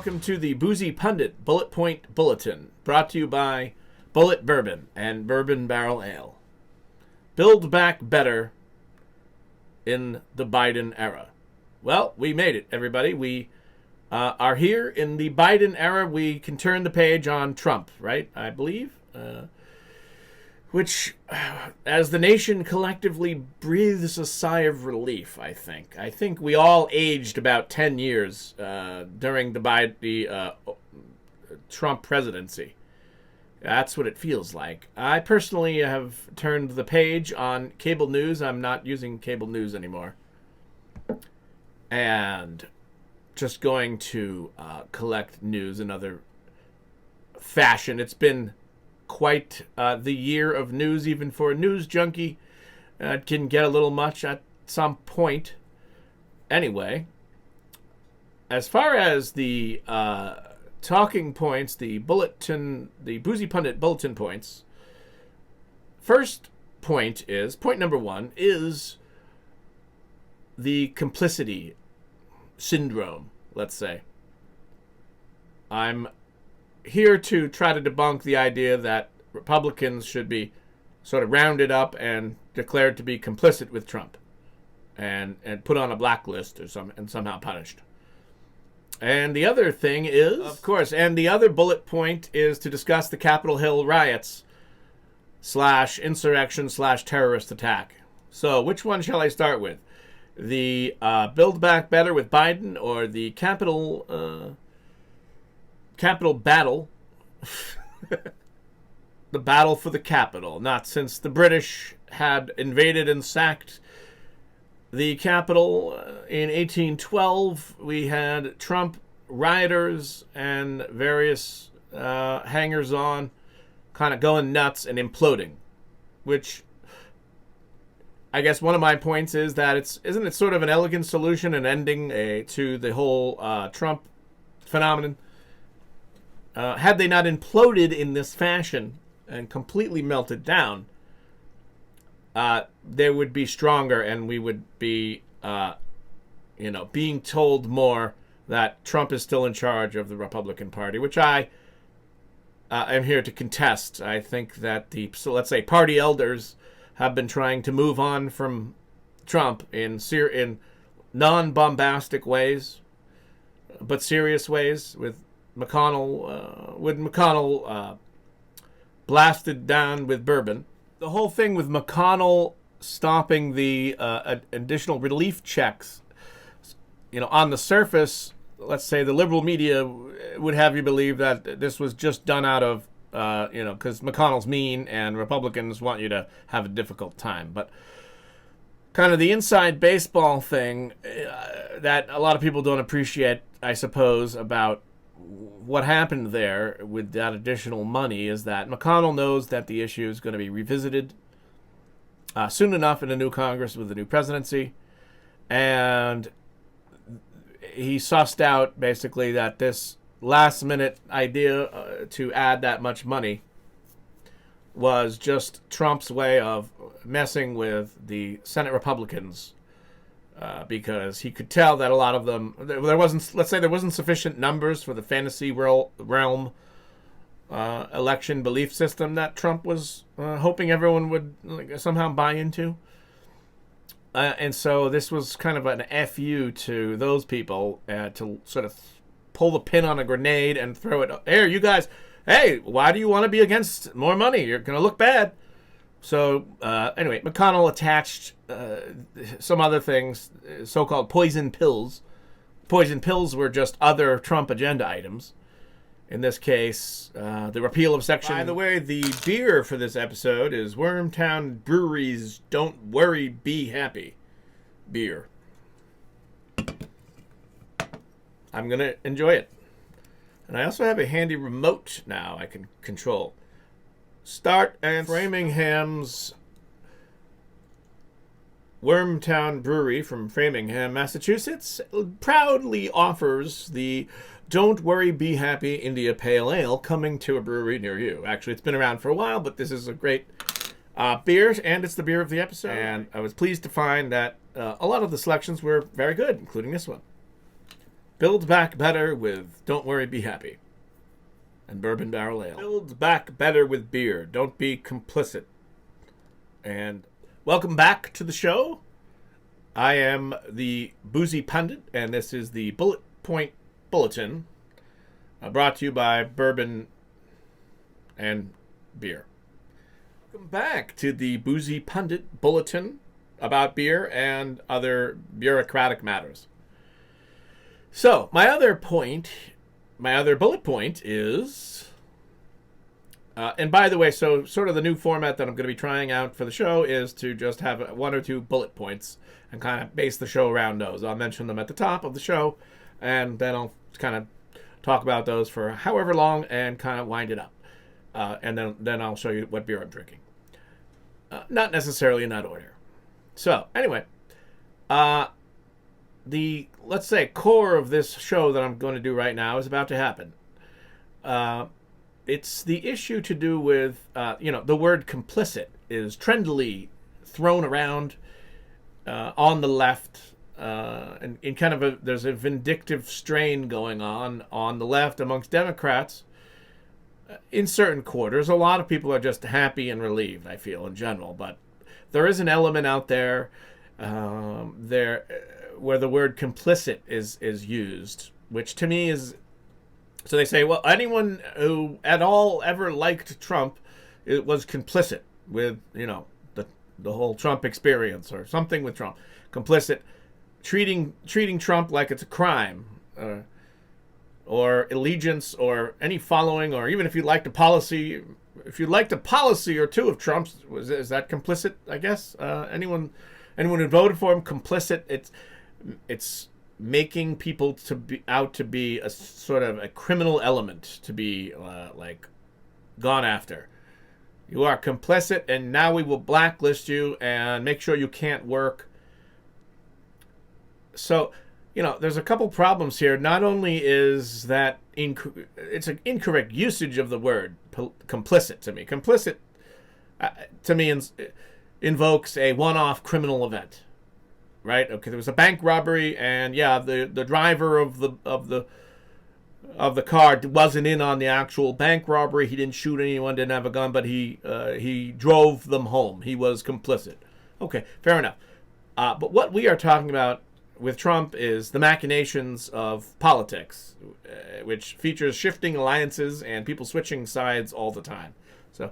welcome to the Boozy Pundit Bullet Point Bulletin, brought to you by Bullet Bourbon and Bourbon Barrel Ale. Build back better in the Biden era. Well, we made it, everybody. We are here in the Biden era. We can turn the page on Trump, right? I believe. Which, as the nation collectively breathes a sigh of relief, I think. I think we all aged about 10 years during the Trump presidency. That's what it feels like. I personally have turned the page on cable news. I'm not using cable news anymore. And just going to collect news in other fashion. It's been quite the year of news, even for a news junkie. It can get a little much at some point. Anyway, as far as the talking points, the Bulletin, the Boozy Pundit Bulletin points, point number one is the complicity syndrome, let's say. I'm here to try to debunk the idea that Republicans should be sort of rounded up and declared to be complicit with Trump and put on a blacklist or somehow punished. And the other thing is, of course, and the other bullet point is to discuss the Capitol Hill riots / insurrection / terrorist attack. So which one shall I start with? The Build Back Better with Biden or the Capitol battle, the battle for the Capitol. Not since the British had invaded and sacked the Capitol in 1812, we had Trump rioters and various hangers-on kind of going nuts and imploding, which I guess one of my points is that isn't it sort of an elegant solution and ending to the whole Trump phenomenon? Had they not imploded in this fashion and completely melted down, they would be stronger, and we would be, being told more that Trump is still in charge of the Republican Party, which I am here to contest. I think that let's say party elders have been trying to move on from Trump in non-bombastic ways, but serious ways, with McConnell blasted down with bourbon. The whole thing with McConnell stopping the additional relief checks, on the surface, let's say the liberal media would have you believe that this was just done out of, because McConnell's mean and Republicans want you to have a difficult time. But kind of the inside baseball thing that a lot of people don't appreciate, I suppose, about what happened there with that additional money is that McConnell knows that the issue is going to be revisited soon enough in a new Congress with a new presidency, and he sussed out basically that this last-minute idea to add that much money was just Trump's way of messing with the Senate Republicans. Because he could tell that a lot of them, there wasn't sufficient numbers for the fantasy realm election belief system that Trump was hoping everyone would somehow buy into. And so this was kind of an FU to those people to sort of pull the pin on a grenade and throw it. Here, you guys, hey, why do you want to be against more money? You're going to look bad. So, anyway, McConnell attached some other things, so-called poison pills. Poison pills were just other Trump agenda items. In this case, the repeal of Section... By the way, the beer for this episode is Wormtown Brewery's Don't Worry, Be Happy beer. I'm going to enjoy it. And I also have a handy remote now I can control. Start and Framingham's Wormtown Brewery from Framingham, Massachusetts, proudly offers the Don't Worry, Be Happy India Pale Ale, coming to a brewery near you. Actually, it's been around for a while, but this is a great beer, and it's the beer of the episode. And I was pleased to find that a lot of the selections were very good, including this one. Build back better with Don't Worry, Be Happy and Bourbon Barrel Ale. Build back better with beer. Don't be complicit. And welcome back to the show. I am the Boozy Pundit, and this is the Bullet Point Bulletin, brought to you by Bourbon and Beer. Welcome back to the Boozy Pundit Bulletin about beer and other bureaucratic matters. So, my other bullet point is, and by the way, so sort of the new format that I'm going to be trying out for the show is to just have one or two bullet points and kind of base the show around those. I'll mention them at the top of the show, and then I'll kind of talk about those for however long and kind of wind it up. And then I'll show you what beer I'm drinking. Not necessarily in that order. So, anyway, the, let's say, core of this show that I'm going to do right now is about to happen. It's the issue to do with, the word complicit is trendily thrown around on the left, and in kind of there's a vindictive strain going on the left amongst Democrats. In certain quarters, a lot of people are just happy and relieved, I feel, in general, but there is an element out there where the word complicit is used, which to me is, so they say, well, anyone who at all ever liked Trump, it was complicit with, the whole Trump experience or something with Trump. Complicit, treating Trump like it's a crime, or allegiance, or any following, or even if you liked a policy, or two of Trump's, is that complicit? I guess anyone who voted for him, complicit. It's making people out to be a sort of a criminal element, to be gone after. You are complicit, and now we will blacklist you and make sure you can't work. So, there's a couple problems here. Not only is that it's an incorrect usage of the word complicit to me. Complicit to me invokes a one-off criminal event, right? Okay, there was a bank robbery, and the driver of the car wasn't in on the actual bank robbery. He didn't shoot anyone, didn't have a gun, but he drove them home. He was complicit. Okay, fair enough. But what we are talking about with Trump is the machinations of politics, which features shifting alliances and people switching sides all the time. So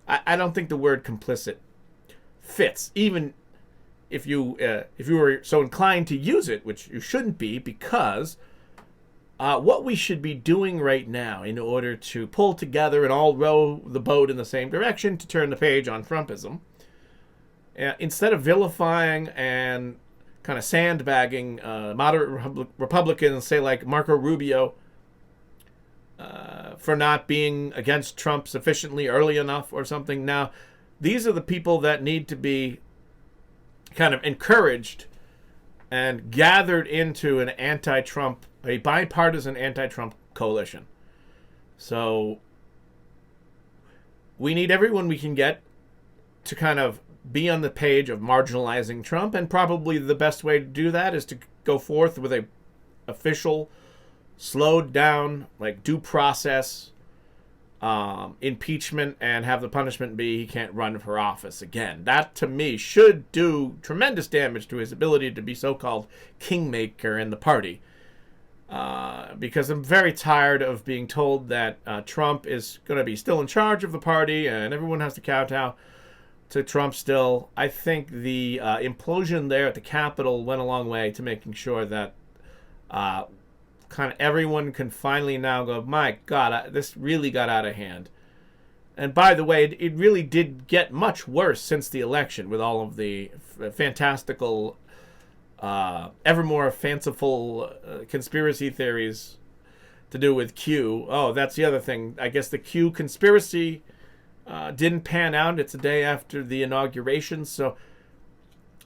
I don't think the word complicit fits, even if you were so inclined to use it, which you shouldn't be, because what we should be doing right now in order to pull together and all row the boat in the same direction to turn the page on Trumpism, instead of vilifying and kind of sandbagging moderate Republicans, say like Marco Rubio, for not being against Trump sufficiently early enough or something. Now, these are the people that need to be kind of encouraged and gathered into a bipartisan anti-Trump coalition. So we need everyone we can get to kind of be on the page of marginalizing Trump, and probably the best way to do that is to go forth with a official, slowed down, due process impeachment, and have the punishment be he can't run for office again. That, to me, should do tremendous damage to his ability to be so-called kingmaker in the party. Because I'm very tired of being told that Trump is going to be still in charge of the party and everyone has to kowtow to Trump still. I think the implosion there at the Capitol went a long way to making sure that kind of everyone can finally now go, my God, this really got out of hand. And by the way, it really did get much worse since the election, with all of the fantastical, ever more fanciful conspiracy theories to do with Q. Oh, that's the other thing. I guess the Q conspiracy didn't pan out. It's a day after the inauguration, so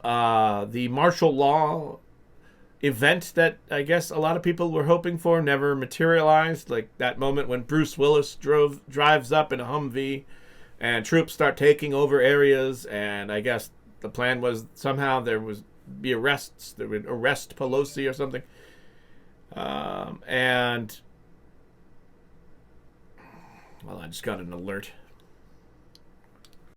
the martial law event that I guess a lot of people were hoping for never materialized. Like that moment when Bruce Willis drives up in a Humvee and troops start taking over areas, and I guess the plan was somehow there would be arrests, that would arrest Pelosi or something. And well, I just got an alert.